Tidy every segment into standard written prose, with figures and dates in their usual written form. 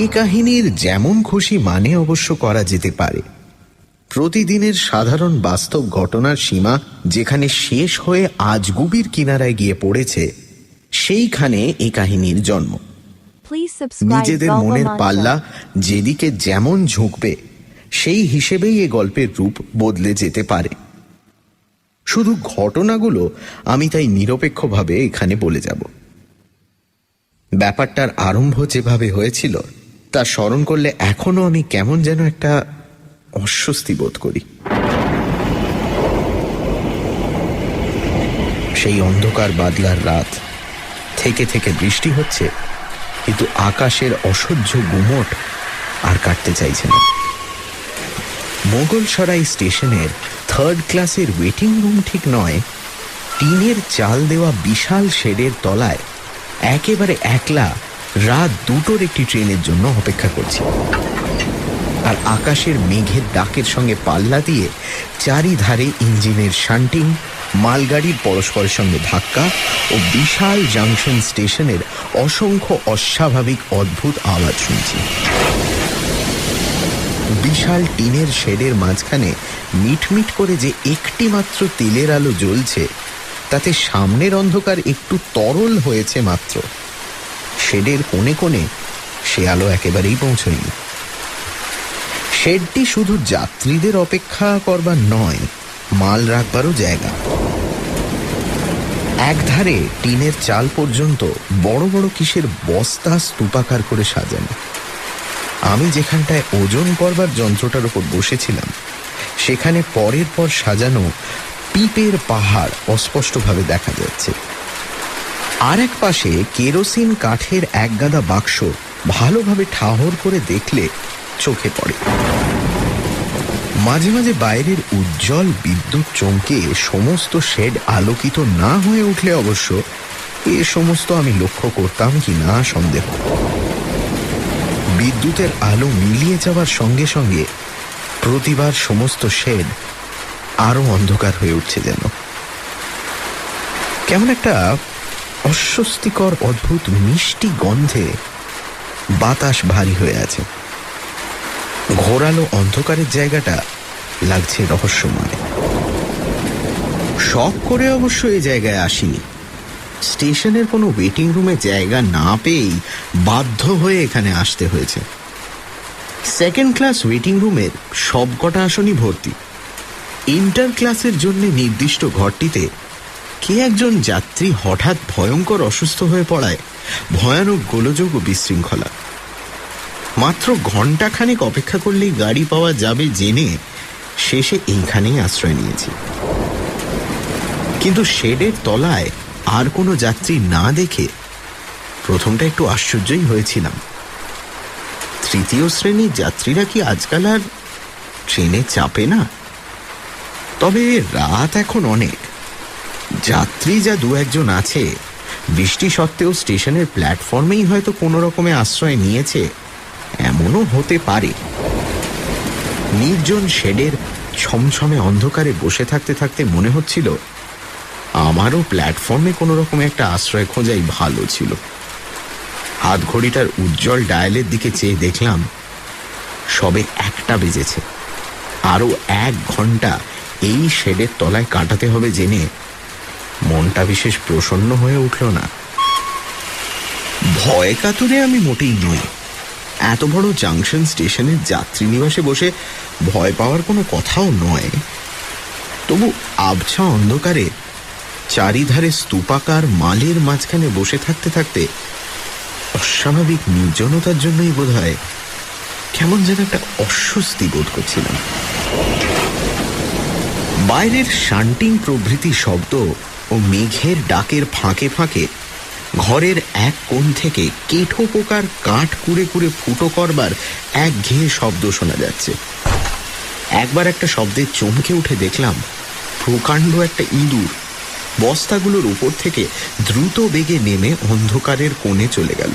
এ কাহিনীর যেমন খুশি মানে অবশ্য করা যেতে পারে। প্রতিদিনের সাধারণ বাস্তব ঘটনার সীমা যেখানে শেষ হয়ে আজগুবির কিনারায় গিয়ে পড়েছে, সেইখানে এ কাহিনীর জন্ম। নিজেদের মনের পাল্লা যেদিকে যেমন ঝুঁকবে সেই হিসেবেই এ গল্পের রূপ বদলে যেতে পারে। শুধু ঘটনাগুলো আমি তাই নিরপেক্ষভাবে এখানে বলে যাব। ব্যাপারটার আরম্ভ যেভাবে হয়েছিল তা স্মরণ করলে এখনো আমি কেমন যেন একটা অস্বস্তি বোধ করি। সেই অন্ধকার বাদলার রাত, থেকে থেকে বৃষ্টি হচ্ছে, কিন্তু আকাশের অসহ্য গুমট আর কাটতে চাইছে না। মোগলসরাই স্টেশনের 3rd ক্লাসের ওয়েটিং রুম ঠিক নয়, টিনের চাল দেওয়া বিশাল শেডের তলায় একেবারে একলা রাত 2টোর একটি ট্রেনের জন্য অপেক্ষা করছি। আর আকাশের মেঘের ডাকের সঙ্গে পাল্লা দিয়ে চারিধারে ইঞ্জিনের শান্টিং, মালগাড়ির পরস্পরের সঙ্গে ধাক্কা ও বিশাল জাংশন স্টেশনের অসংখ্য অস্বাভাবিক অদ্ভুত আওয়াজ শুনছি। বিশাল টিনের শেডের মাঝখানে মিটমিট করে যে একটি মাত্র তেলের আলো জ্বলছে, তাতে সামনের অন্ধকার একটু তরল হয়েছে মাত্র। শেডের কোণে কোণে সে আলো একেবারেই পৌঁছয়নি। শেডটি শুধু যাত্রীদের অপেক্ষা করবার নয়, মাল রাখবারও জায়গা। একধারে টিনের চাল পর্যন্ত বড় বড় কিসের বস্তা স্তূপাকার করে সাজানো। আমি যেখানটায় ওজন করবার যন্ত্রটার উপর বসেছিলাম, সেখানে পরের পর সাজানো পিপের পাহাড় অস্পষ্টভাবে দেখা যাচ্ছে। আর এক পাশে কেরোসিন কাঠের একগাদা বাক্স ভালোভাবে ঠাহর করে দেখলে চোখে পড়ে। মাঝে মাঝে বাইরের উজ্জ্বল বিদ্যুৎ চমকে সমস্ত শেড আলোকিত না হয়ে উঠলে অবশ্য এ সমস্ত আমি লক্ষ্য করতাম কি না সন্দেহ। বিদ্যুতের আলো মিলিয়ে যাওয়ার সঙ্গে সঙ্গে প্রতিবার সমস্ত শেড আরো অন্ধকার হয়ে উঠছে, যেন কেমন একটা অস্বস্তিকর অদ্ভুত মিষ্টি গন্ধে বাতাস ভারী হয়ে আছে। ঘোরালো অন্ধকারের জায়গাটা লাগছে রহস্যময়। শখ করে অবশ্য এই জায়গায় আসিনি। স্টেশনের কোনো ওয়েটিং রুমে জায়গা না পেয়েই বাধ্য হয়ে এখানে আসতে হয়েছে। 2nd ক্লাস ওয়েটিং রুমের সবকটা আসনই ভর্তি। ইন্টার ক্লাসের জন্য নির্দিষ্ট ঘরটিতে কে একজন যাত্রী হঠাৎ ভয়ঙ্কর অসুস্থ হয়ে পড়ায় ভয়ানক গোলযোগ ও বিশৃঙ্খলা। মাত্র ঘণ্টাখানেক অপেক্ষা করলেই গাড়ি পাওয়া যাবে জেনে শেষে এইখানেই আশ্রয় নিয়েছি। কিন্তু শেডের তলায় আর কোনো যাত্রী না দেখে প্রথমটা একটু আশ্চর্যই হয়েছিলাম। 3য় শ্রেণীর যাত্রীরা কি আজকাল আর ট্রেনে চাপে না? তবে রাত এখন অনেক, যাত্রী যা 2-1জন আছে, বৃষ্টি সত্ত্বেও স্টেশনের প্ল্যাটফর্মেই হয়তো কোনো রকমে আশ্রয় নিয়েছে, এমনও হতে পারে। নির্জন শেডের ছমছমে অন্ধকারে বসে থাকতে থাকতে মনে হচ্ছিল আমারও প্ল্যাটফর্মে কোনো রকমে একটা আশ্রয় খোঁজাই ভালো ছিল। হাত ঘড়িটার উজ্জ্বল ডায়ালের দিকে চেয়ে দেখলাম সবে 1টা বেজেছে। আরও 1 ঘণ্টা এই শেডের তলায় কাটাতে হবে জেনে মনটা বিশেষ প্রসন্ন হয়ে উঠল না। ভয় কাতুরে আমি মোটেই নই। এত বড় জাংশন স্টেশনের যাত্রী নিবাসে বসে ভয় পাওয়ার কোনো কথাও নয়। তবু আবছা অন্ধকারে চারিধারে স্তূপাকার মালের মাঝখানে বসে থাকতে থাকতে অস্বাভাবিক নির্জনতার জন্যই বোধহয় কেমন যেন একটা অস্বস্তি বোধ করছিলাম। বাইরের শান্টিং প্রভৃতি শব্দ ও মেঘের ডাকের ফাঁকে ফাঁকে ঘরের এক কোণ থেকে কেঠো পোকার কাঠ কুড়ে কুড়ে ফুটো করবার একঘেয়ে শব্দ শোনা যাচ্ছে। একবার একটা শব্দে চমকে উঠে দেখলাম প্রকাণ্ড একটা ইঁদুর বস্তাগুলোর উপর থেকে দ্রুত বেগে নেমে অন্ধকারের কোণে চলে গেল।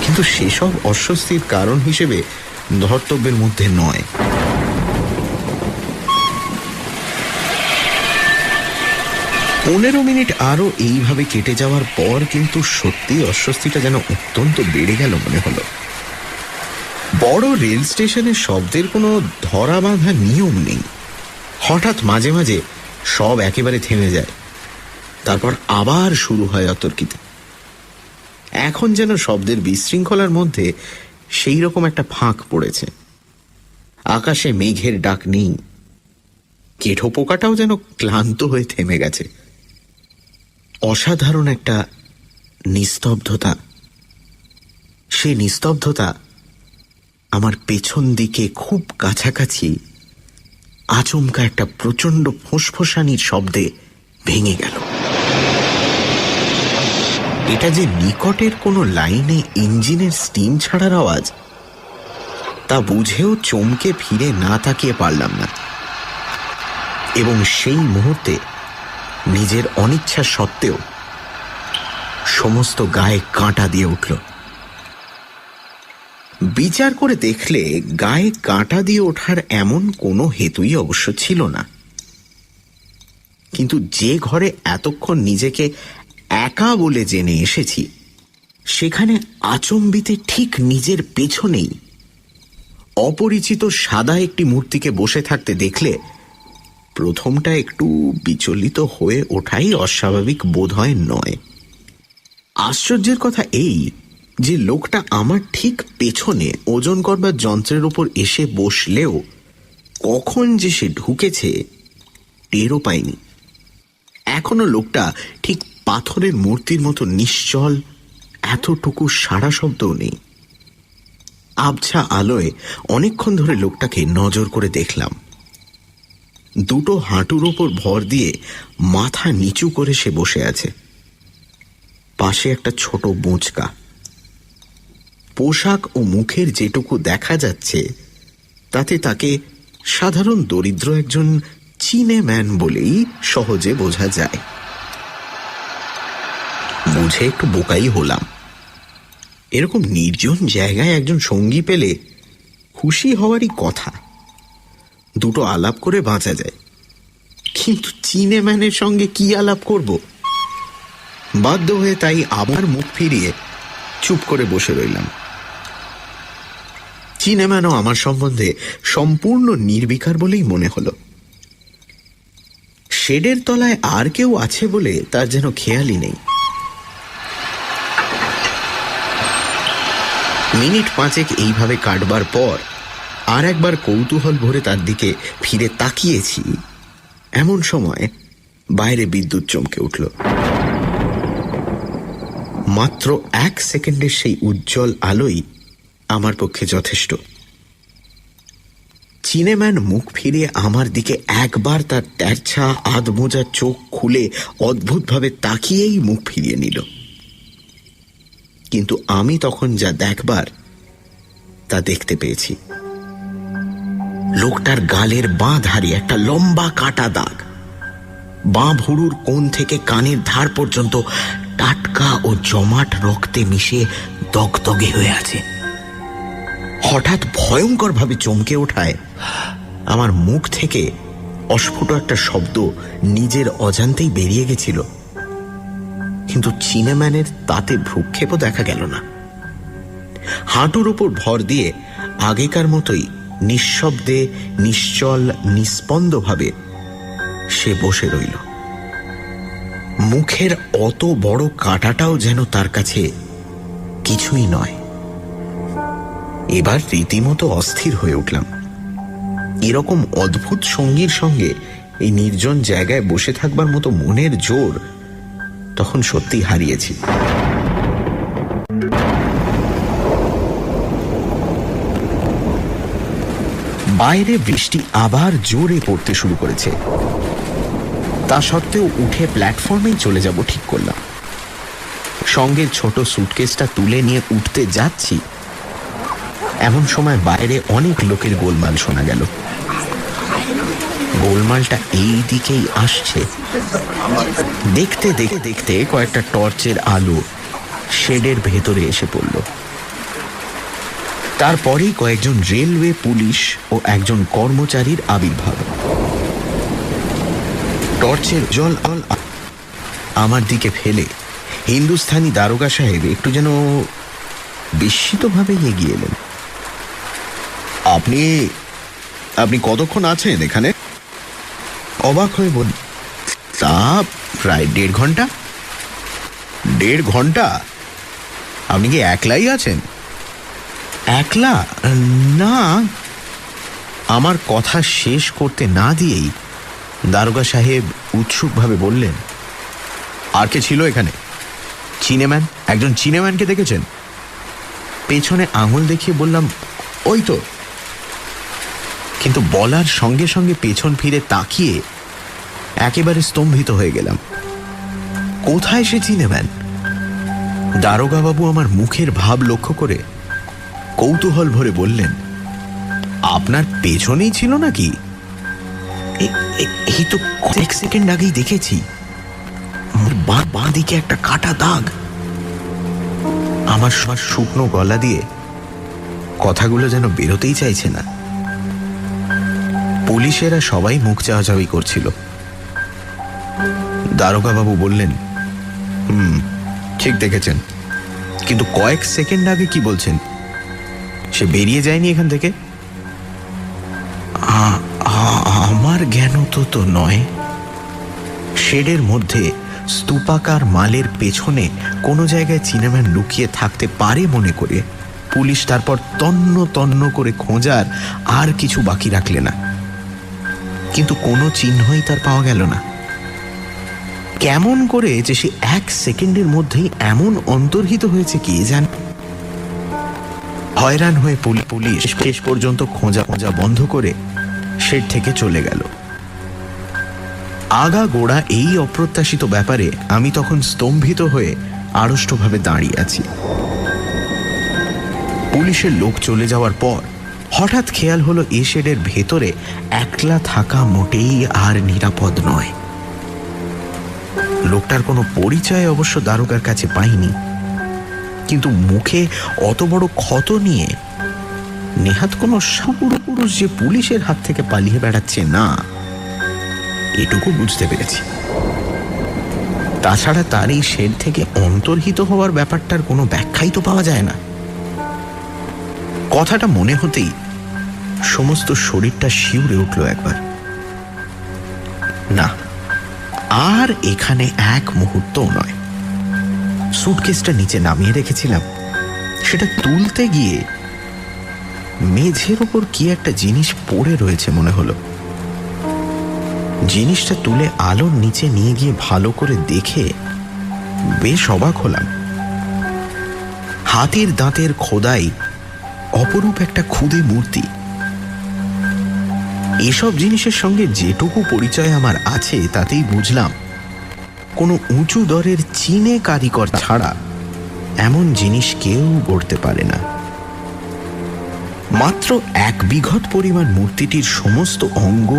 কিন্তু সেসব অস্বস্তির কারণ হিসেবে ধর্তব্যের মধ্যে নয়। 15 মিনিট আরও এইভাবে কেটে যাওয়ার পর কিন্তু সত্যি অস্বস্তিটা যেন অত্যন্ত বেড়ে গেল মনে হলো। বড় রেল স্টেশনের শব্দের কোনো ধরা বাঁধা নিয়ম নেই। হঠাৎ মাঝে মাঝে সব একেবারে থেমে যায়, তারপর আবার শুরু হয় অতর্কিত। এখন যেন শব্দের বিশৃঙ্খলার মধ্যে সেই রকম একটা ফাঁক পড়েছে। আকাশে মেঘের ডাক নেই, কেঠো পোকাটাও যেন ক্লান্ত হয়ে থেমে গেছে। অসাধারণ একটা নিস্তব্ধতা। সে নিস্তব্ধতা আমার পেছন দিকে খুব কাছাকাছি আচমকা একটা প্রচণ্ড ফোঁসফোঁসানির শব্দে ভেঙে গেল। এটা যে নিকটের কোনো লাইনে ইঞ্জিনের স্টিম ছাড়ার আওয়াজ, তা বুঝেও চমকে ফিরে না তাকিয়ে পারলাম না, এবং সেই মুহূর্তে নিজের অনিচ্ছা সত্ত্বেও সমস্ত গায়ে কাঁটা দিয়ে উঠল। বিচার করে দেখলে গায়ে কাঁটা দিয়ে ওঠার এমন কোনো হেতুই অবশ্য ছিল না, কিন্তু যে ঘরে এতক্ষণ নিজেকে একা বলে জেনে এসেছি, সেখানে আচম্বিতে ঠিক নিজের পেছনেই অপরিচিত সাদা একটি মূর্তিকে বসে থাকতে দেখলে প্রথমটা একটু বিচলিত হয়ে ওঠাই অস্বাভাবিক বোধ হয় নয়। আশ্চর্যের কথা এই যে লোকটা আমার ঠিক পেছনে ওজন করবার যন্ত্রের উপর এসে বসলেও কখন যে সে ঢুকেছে টেরও পায়নি। এখনো লোকটা ঠিক পাথরের মূর্তির মতো নিশ্চল, এতটুকু সাড়া শব্দও নেই। আবছা আলোয় অনেকক্ষণ ধরে লোকটাকে নজর করে দেখলাম। দুটো হাঁটুর ওপর ভর দিয়ে মাথা নিচু করে সে বসে আছে। পাশে একটা ছোট বোঁচকা। পোশাক ও মুখের যেটুকু দেখা যাচ্ছে তাতে তাকে সাধারণ দরিদ্র একজন চীনে ম্যান বলেই সহজে বোঝা যায়। বুঝে একটু বোকাই হলাম। এরকম নির্জন জায়গায় একজন সঙ্গী পেলে খুশি হওয়ারই কথা, দুটো আলাপ করে বাঁচা যায়। কিন্তু চীনে ম্যানের সঙ্গে কি আলাপ করব? বাধ্য হয়ে তাই আবার মুখ ফিরিয়ে চুপ করে বসে রইলাম। চীনে ম্যানও আমার সম্বন্ধে সম্পূর্ণ নির্বিকার বলেই মনে হলো। শেডের তলায় আর কেউ আছে বলে তার যেন খেয়ালই নেই। মিনিট 5 এইভাবে কাটবার পর আর একবার কৌতূহল ভরে তার দিকে ফিরে তাকিয়েছি, এমন সময় বাইরে বিদ্যুৎ চমকে উঠল। মাত্র 1 সেকেন্ডের সেই উজ্জ্বল আলোই আমার পক্ষে যথেষ্ট। চীনেম্যান মুখ ফিরিয়ে আমার দিকে একবার তার তেরছা আধমোজা চোখ খুলে অদ্ভুতভাবে তাকিয়েই মুখ ফিরিয়ে নিল। কিন্তু আমি তখন যা দেখবার তা দেখতে পেয়েছি। লোকটার গালের বাঁ ধারে একটা লম্বা কাটা দাগ, বাঁ ভুরুর কোণ থেকে কানের ধার পর্যন্ত টাটকা ও জমাট রক্তে মিশে দগদগে হয়ে আছে। হঠাৎ ভয়ঙ্করভাবে চমকে ওঠায় আমার মুখ থেকে অস্ফুট একটা শব্দ নিজের অজান্তেই বেরিয়ে গেছিল, কিন্তু চীনেম্যানের তাতে ভ্রুক্ষেপও দেখা গেল না। হাঁটুর ওপর ভর দিয়ে আগেকার মতোই নিঃশব্দে, নিশ্চল, নিস্পন্দভাবে সে বসে রইল। মুখের অত বড় কাঁটাটাও যেন তার কাছে কিছুই নয়। এবার রীতিমতো অস্থির হয়ে উঠলাম। এরকম অদ্ভুত সঙ্গীর সঙ্গে এই নির্জন জায়গায় বসে থাকবার মতো মনের জোর তখন সত্যি হারিয়েছি। বাইরে বৃষ্টি আবার জোরে পড়তে শুরু করেছে। তা সত্ত্বেও উঠে প্ল্যাটফর্মেই চলে যাব ঠিক করলাম। সঙ্গের ছোট সুটকেসটা তুলে নিয়ে উঠতে যাচ্ছি, এমন সময় বাইরে অনেক লোকের গোলমাল শোনা গেল। গোলমালটা এই দিকেই আসছে। দেখতে দেখতে দেখতে কয়েকটা টর্চের আলো শেডের ভেতরে এসে পড়ল। তারপরেই কয়েকজন রেলওয়ে পুলিশ ও একজন কর্মচারীর আবির্ভাব। টর্চের জল আমার দিকে ফেলে হিন্দুস্থানি দারোগা সাহেব একটু যেন বিস্মিতভাবে এগিয়ে এলেন। আপনি আপনি কতক্ষণ আছেন এখানে? অবাক হয়ে বলি, তা প্রায় 1.5 ঘন্টা। 1.5 ঘন্টা? আপনি কি একলাই আছেন? একলা না। আমার কথা শেষ করতে না দিয়েই দারোগা সাহেব উৎসুকভাবে বললেন, আর কে ছিল এখানে? চিনেম্যান, একজন চিনেম্যানকে দেখেছেন? পেছনে আঙুল দেখিয়ে বললাম, ওই তো। কিন্তু বলার সঙ্গে সঙ্গে পেছন ফিরে তাকিয়ে একেবারে স্তম্ভিত হয়ে গেলাম। কোথায় সে চিনেম্যান? দারোগাবাবু আমার মুখের ভাব লক্ষ্য করে কৌতূহল ভরে বললেন, আপনার পেছনেই ছিল নাকি? এই তো কয়েক সেকেন্ড আগেই দেখেছি, বাঁ দিকে একটা কাটা দাগ। আমার শুকনো গলা দিয়ে কথাগুলো যেন বেরোতেই চাইছে না। পুলিশেরা সবাই মুখ চাওয়াচাওয়ি করছিল। দারোগাবাবু বললেন, ঠিক দেখেছেন, কিন্তু কয়েক সেকেন্ড আগে কি বলছেন? সে বেরিয়ে যায়নি এখান থেকে? আমার জ্ঞান তো নয়। শেডের মধ্যে স্তূপাকার মালের পেছনে কোনো জায়গায় চিনেম্যান লুকিয়ে থাকতে পারে মনে করে পুলিশ তারপর তন্ন তন্ন করে খোঁজার আর কিছু বাকি রাখলে না। কিন্তু কোনো চিহ্নই তার পাওয়া গেল না। কেমন করে যে সে 1 সেকেন্ডের মধ্যেই এমন অন্তর্হিত হয়েছে কে জানে। হয়রান হয়ে পুলিশ শেষ পর্যন্ত খোঁজা বন্ধ করে শেড থেকে চলে গেল। আগা গোড়া এই অপ্রত্যাশিত ব্যাপারে আমি তখন স্তম্ভিত হয়ে আড়ষ্টভাবে দাঁড়িয়ে আছি। পুলিশের লোক চলে যাওয়ার পর হঠাৎ খেয়াল হলো এ শেডের ভেতরে একলা থাকা মোটেই আর নিরাপদ নয়। লোকটার কোনো পরিচয় অবশ্য দারোগার কাছে পাইনি, কিন্তু মুখে অত বড় ক্ষত নিয়ে নেহাত কোনো পুরুষ যে পুলিশের হাত থেকে পালিয়ে বেড়াচ্ছে না, এটুকু বুঝতে পেরেছি। তাছাড়া তার এই শেড থেকে অন্তর্হিত হওয়ার ব্যাপারটার কোনো ব্যাখ্যাই তো পাওয়া যায় না। কথাটা মনে হতেই সমস্ত শরীরটা শিউরে উঠল একবার। না, আর এখানে এক মুহূর্তও নয়। সুটকেসটা নিচে নামিয়ে রেখেছিলাম, সেটা তুলতে গিয়ে মেঝের ওপর কি একটা জিনিস পড়ে রয়েছে মনে হলো। জিনিসটা তুলে আলোর নিচে নিয়ে গিয়ে ভালো করে দেখে বেশ অবাক হলাম। হাতির দাঁতের খোদাই অপরূপ একটা খুদে মূর্তি। এসব জিনিসের সঙ্গে যেটুকু পরিচয় আমার আছে তাতেই বুঝলাম কোনো উঁচু দরের চীনে কারিগর ছাড়া এমন জিনিস কেউ গড়তে পারে না। মাত্র 1 বিঘত পরিমাণ মূর্তিটির সমস্ত অঙ্গ,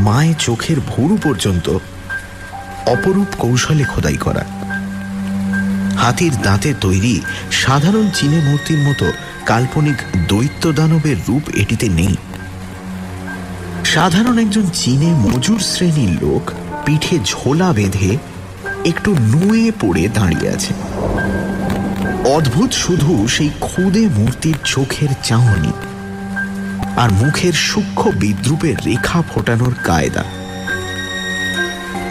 মায়ের চোখের ভুরু পর্যন্ত অপরূপ কৌশলে খোদাই করা। হাতির দাঁতে তৈরি সাধারণ চীনে মূর্তির মতো কাল্পনিক দৈত্য দানবের রূপ এটিতে নেই। সাধারণ একজন চীনে মজুর শ্রেণীর লোক পিঠে ঝোলা বেঁধে একটু নুয়ে পড়ে দাঁড়িয়ে আছে। অদ্ভুত শুধু সেই খুদে মূর্তির চোখের চাহনি আর মুখের সূক্ষ্ম বিদ্রুপের রেখা ফোটানোর কায়দা।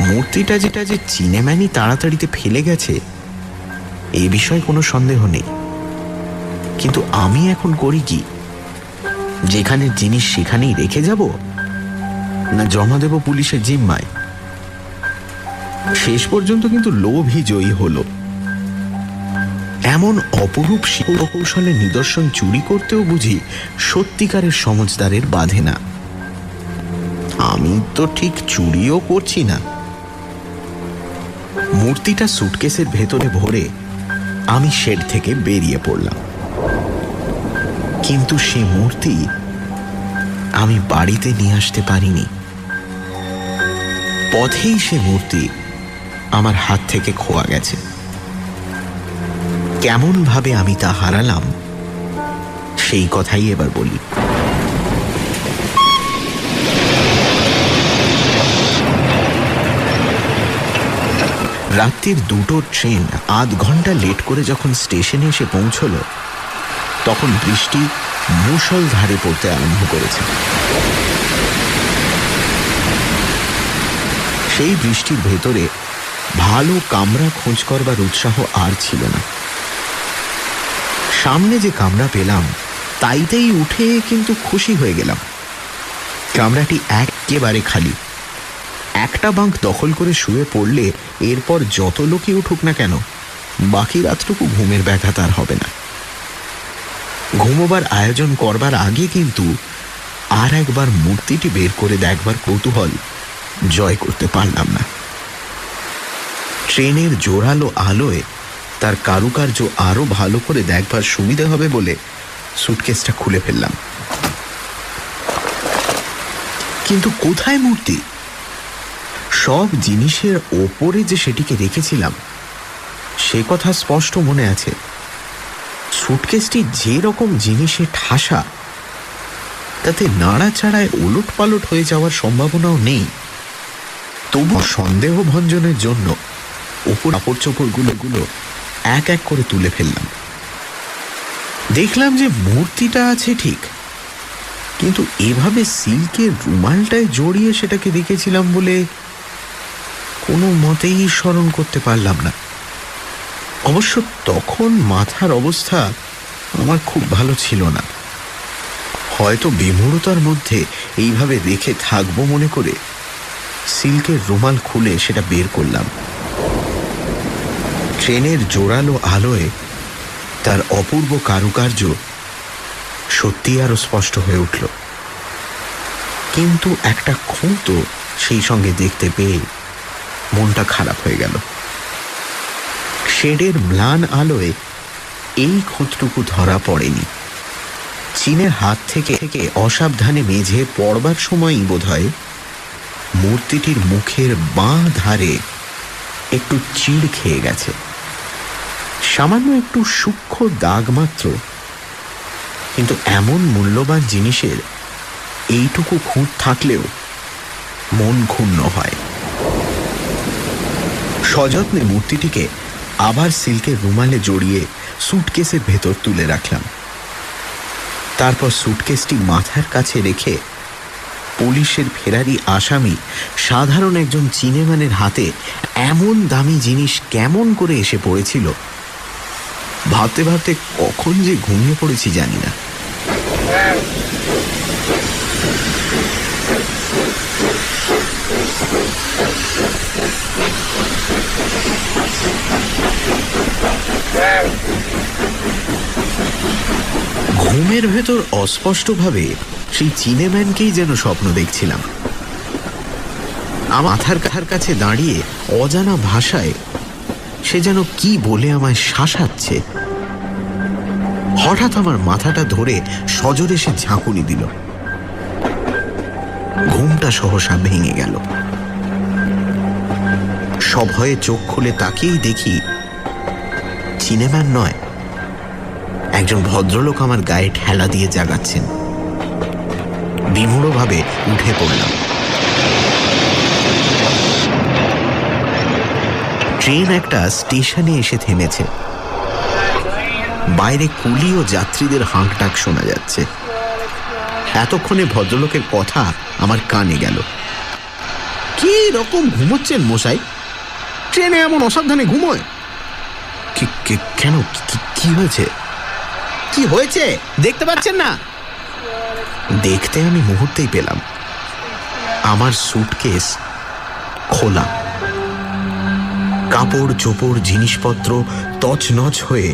মূর্তিটা যেটা যে চিনেম্যানই তাড়াতাড়িতে ফেলে গেছে এ বিষয়ে কোনো সন্দেহ নেই, কিন্তু আমি এখন করি কি? যেখানে জিনিস সেখানেই রেখে যাব, না জমা দেব পুলিশের জিম্মায়? শেষ পর্যন্ত কিন্তু লোভই জয়ী হলো। এমন অপরূপ শিল্পকৌশলে নিদর্শন চুরি করতেও বুঝি সত্যিকারের সমজদারের বাধে না। আমি তো ঠিক চুরিও করছি না। মূর্তিটা সুটকেসের ভেতরে ভরে আমি শেড থেকে বেরিয়ে পড়লাম, কিন্তু সে মূর্তি আমি বাড়িতে নিয়ে আসতে পারিনি। পথেই সে মূর্তি আমার হাত থেকে খোয়া গেছে। কেমন ভাবে আমি তা হারালাম সেই কথাই এবার বলি। রাত্রির 2টো ট্রেন আধ ঘন্টা লেট করে যখন স্টেশনে এসে পৌঁছল, তখন বৃষ্টি মুষলধারে পড়তে আরম্ভ করেছে। সেই বৃষ্টির ভেতরে ভালো কামরা খোঁজ করবার উৎসাহ আর ছিল না। সামনে যে কামরা পেলাম তাইতেই উঠে কিন্তু খুশি হয়ে গেলাম। কামরাটি একেবারে খালি। একটা বাঙ্ক দখল করে শুয়ে পড়লে এরপর যত লোকই উঠুক না কেন, বাকি রাতটুকু ঘুমের ব্যাঘাত আর হবে না। ঘুমোবার আয়োজন করবার আগে কিন্তু আর একবার মূর্তিটি বের করে দেখবার কৌতূহল জয় করতে পারলাম না। ট্রেনের জোরালো আলোয় তার কারুকার্য আরো ভালো করে দেখবার সুবিধা হবে বলে সুটকেসটা খুলে ফেললাম। কিন্তু কোথায় মূর্তি? সব জিনিসের ওপরে যে সেটিকে রেখেছিলাম সে কথা স্পষ্ট মনে আছে। সুটকেসটি যে রকম জিনিসে ঠাসা, তাতে নাড়াচাড়ায় ওলট পালট হয়ে যাওয়ার সম্ভাবনাও নেই। তবু সন্দেহ ভঞ্জনের জন্য ওপর কাপড় চোপড়গুলো এক এক করে তুলে ফেললাম। দেখলাম যে মূর্তিটা আছে ঠিক, কিন্তু এভাবে সিল্কের রুমালটায় জড়িয়ে সেটাকে রেখেছিলাম বলে কোনো মতেই স্মরণ করতে পারলাম না। অবশ্য তখন মাথার অবস্থা আমার খুব ভালো ছিল না। হয়তো বিমূঢ়তার মধ্যে এইভাবে রেখে থাকবো মনে করে সিল্কের রুমাল খুলে সেটা বের করলাম। ট্রেনের জোরালো আলোয় তার অপূর্ব কারুকার্য সত্যি আরো স্পষ্ট হয়ে উঠল। কিন্তু একটা খুঁতো সেই সঙ্গে দেখতে পেয়ে মনটা খারাপ হয়ে গেল। শেডের ম্লান আলোয় এই খুঁতটুকু ধরা পড়েনি। চীনের হাত থেকে অসাবধানে মেঝে পড়বার সময়ই বোধহয় মূর্তিটির মুখের বাঁ ধারে একটু চিড় খেয়ে গেছে। সামান্য একটু সূক্ষ্ম দাগ মাত্র, কিন্তু এমন মূল্যবান জিনিসের এইটুকু খুঁত থাকলেও মন ক্ষুণ্ণ হয়। সযত্নে মূর্তিটিকে আবার সিল্কের রুমালে জড়িয়ে সুটকেসের ভেতর তুলে রাখলাম। তারপর সুটকেসটি মাথার কাছে রেখে পুলিশের ফেরারি আসামি সাধারণ একজন চীনেমানের হাতে এমন দামি জিনিস কেমন করে এসে পড়েছিল ভাবতে ভাবতে কখন যে ঘুমিয়ে পড়েছি জানি না। ঘুমের ভেতর অস্পষ্টভাবে সেই চীনেম্যানকেই যেন স্বপ্ন দেখছিলাম। আমার মাথার কাছে দাঁড়িয়ে অজানা ভাষায় সে যেন কি বলে আমায় শাসাচ্ছে। হঠাৎ আমার মাথাটা ধরে সজোরে সে ঝাঁকুনি দিল। ঘুমটা সহসা ভেঙে গেল। সভয়ে চোখ খুলে তাকিয়েই দেখি চীনেম্যান নয়, একজন ভদ্রলোক আমার গায়ে ঠেলা দিয়ে জাগাচ্ছেন। বিমূঢ়ভাবে উঠে পড়লাম। ট্রেন একটা স্টেশনে এসে থেমেছে। বাইরে কুলি ও যাত্রীদের হাঁকডাক শোনা যাচ্ছে। এতক্ষণে ভদ্রলোকের কথা আমার কানে গেল। কি রকম ঘুমোচ্ছেন মশাই? ট্রেনে এমন অসাবধানে ঘুমোয়? কেন, কি হয়েছে? কি হয়েছে দেখতে পাচ্ছেন না? দেখতে আমি মুহূর্তেই পেলাম আমার সুটকেস খোলা। কাপড় চোপড় জিনিসপত্র তছনছ হয়ে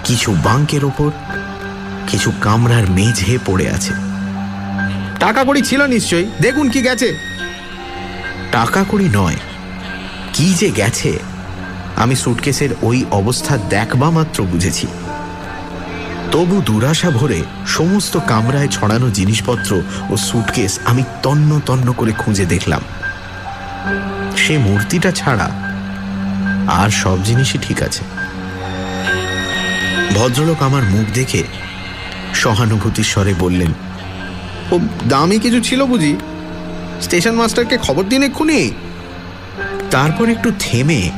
কিছু বাঙ্কের ওপর, কিছু কামরার মেঝে পড়ে আছে। টাকা কড়ি ছিল নিশ্চয়ই, দেখুন কি গেছে। টাকা কড়ি নয়, কি যে গেছে আমি সুটকেসের ওই অবস্থা দেখবা মাত্র বুঝেছি। তবু দুরাশা ভরে সমস্ত কামরায় ছড়ানো জিনিসপত্র ও সুটকেস আমি তন্ন তন্ন করে খুঁজে দেখলাম। সে মূর্তিটা ছাড়া আর সব জিনিসই ঠিক আছে। ভদ্রলোক আমার মুখ দেখে সহানুভূতির স্বরে বললেন, খুব দামি কিছু ছিল বুঝি? স্টেশন মাস্টারকে খবর দিন এক্ষুনি। তারপর একটু থেমে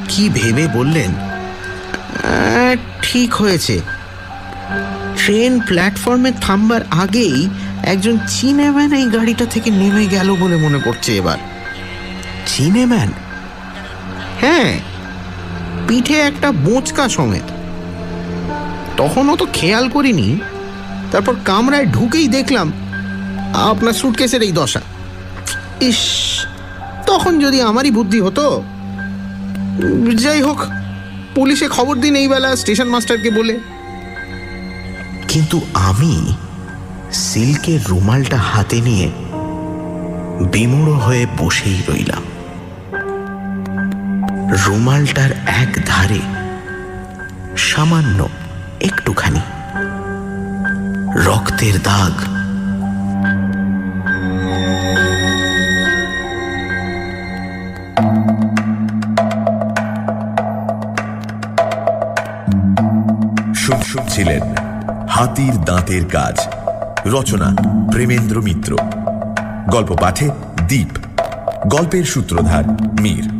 কি ভেবে বললেন, ঠিক হয়েছে। ট্রেন প্ল্যাটফর্মে থামবার আগেই একজন চিনেম্যান এই গাড়িটা থেকে নেমে গেল বলে মনে পড়ছে এবার। চিনেম্যান? হ্যাঁ, পিঠে একটা বোঁচকা সমেত। তখনও তো খেয়াল করিনি, তারপর কামরায় ঢুকেই দেখলাম আপনার সুটকেসের এই দশা। ইস, তখন যদি আমারই বুদ্ধি হতো। যাই হোক, পুলিশে খবর দিন এই বেলা স্টেশন মাস্টারকে বলে। কিন্তু আমি সিল্কের রুমালটা হাতে নিয়ে বিমূঢ় হয়ে বসেই রইলাম। রুমালটার এক ধারে সামান্য একটুখানি রক্তের দাগ। ছিলেন হাতির দাঁতের কাজ। রচনা প্রেমেন্দ্র মিত্র। গল্প পাঠে দীপ। গল্পের সূত্রধার মীর।